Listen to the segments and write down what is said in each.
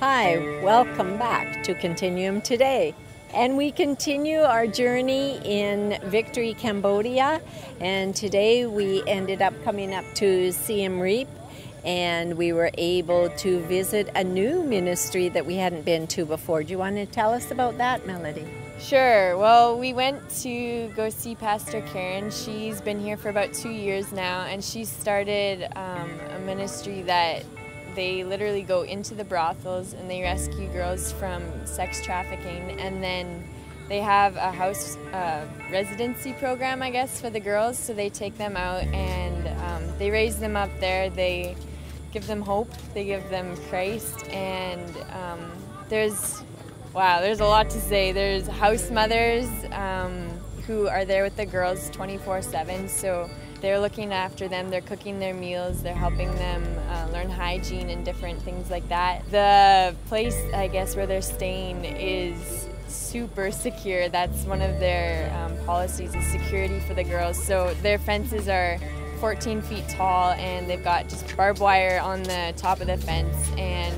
Hi, welcome back to Continuum Today. And we continue our journey in Victory, Cambodia. And today we ended up coming up to Siem Reap, and we were able to visit a new ministry that we hadn't been to before. Do you want to tell us about that, Melody? Sure. Well, we went to go see Pastor Karen. She's been here for about 2 years now, and she started a ministry that they literally go into the brothels and they rescue girls from sex trafficking, and then they have a house residency program, I guess, for the girls. So they take them out and they raise them up there. They give them hope. They give them Christ, and there's a lot to say. There's house mothers who are there with the girls 24/7. So they're looking after them, they're cooking their meals, they're helping them learn hygiene and different things like that. The place, I guess, where they're staying is super secure. That's one of their policies, is security for the girls. So their fences are 14 feet tall, and they've got just barbed wire on the top of the fence, and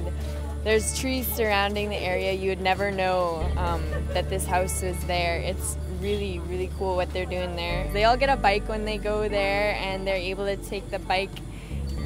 there's trees surrounding the area. You would never know that this house was there. It's really, really cool what they're doing there. They all get a bike when they go there, and they're able to take the bike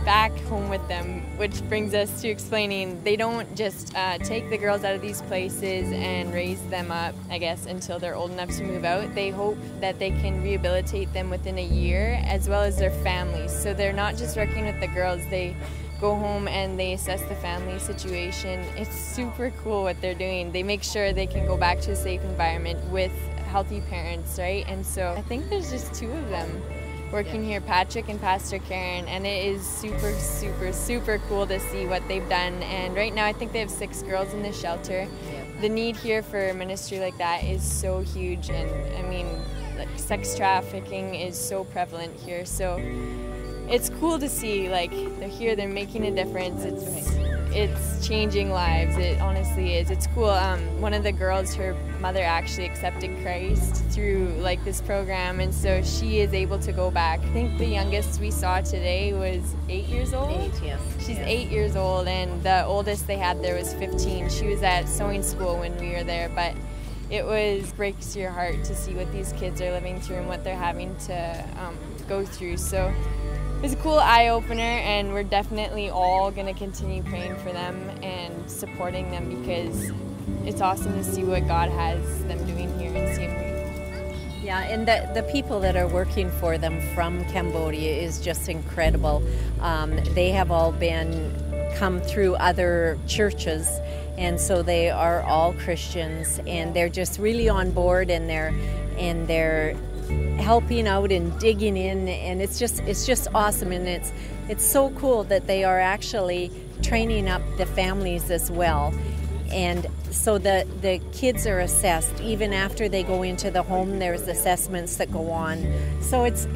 back home with them, which brings us to explaining they don't just take the girls out of these places and raise them up, I guess, until they're old enough to move out. They hope that they can rehabilitate them within a year, as well as their families. So they're not just working with the girls, they go home and they assess the family situation. It's super cool what they're doing. They make sure they can go back to a safe environment with healthy parents, right? And so I think there's just two of them working here, Patrick and Pastor Karen, and it is super, super, super cool to see what they've done. And right now I think they have 6 girls in the shelter. The need here for a ministry like that is so huge, and I mean, like, sex trafficking is so prevalent here. So it's cool to see, like, they're here, they're making a difference. It's changing lives. It honestly is. It's cool. One of the girls, her mother actually accepted Christ through like this program, and so she is able to go back. I think the youngest we saw today was 8 years old. 8, yes. She's 8 years old, and the oldest they had there was 15. She was at sewing school when we were there, but it breaks your heart to see what these kids are living through and what they're having to go through. So it's a cool eye-opener, and we're definitely all going to continue praying for them and supporting them, because it's awesome to see what God has them doing here in Siem Reap. Yeah, and the people that are working for them from Cambodia is just incredible. They have all come through other churches, and so they are all Christians, and they're just really on board, and they're helping out and digging in, and it's just awesome. And it's so cool that they are actually training up the families as well. And so the kids are assessed even after they go into the home. There's assessments that go on. So it's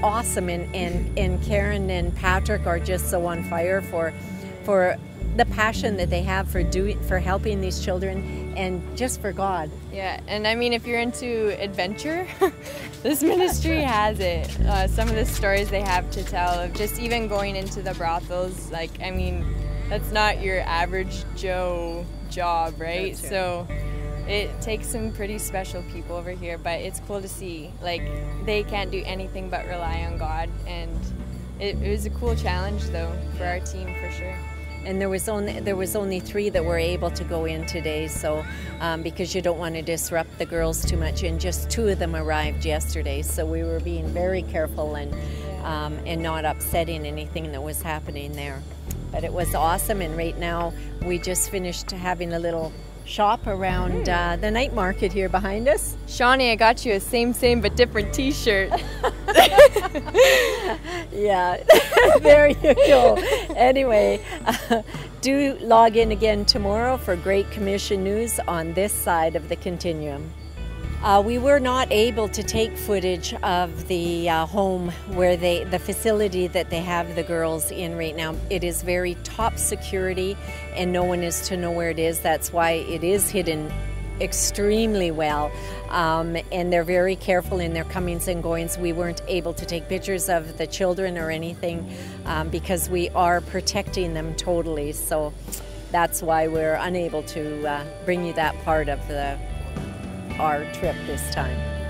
awesome, and Karen and Patrick are just so on fire for the passion that they have for helping these children and just for God. Yeah, and I mean, if you're into adventure, this ministry has it. Some of the stories they have to tell of just even going into the brothels, like, I mean, that's not your average Joe job, right? That's right. So it takes some pretty special people over here, but it's cool to see, like, they can't do anything but rely on God, and it was a cool challenge though for our team, for sure. And there was only 3 that were able to go in today, so because you don't want to disrupt the girls too much, and just 2 of them arrived yesterday, so we were being very careful and not upsetting anything that was happening there. But it was awesome, and right now we just finished having a little shop around the night market here behind us. Shawnee, I got you a same but different t-shirt. Yeah, there you go. Anyway, do log in again tomorrow for Great Commission news on this side of the Continuum. We were not able to take footage of the home where the facility that they have the girls in right now. It is very top security, and no one is to know where it is. That's why it is hidden extremely well, and they're very careful in their comings and goings. We weren't able to take pictures of the children or anything because we are protecting them totally. So that's why we're unable to bring you that part of our trip this time.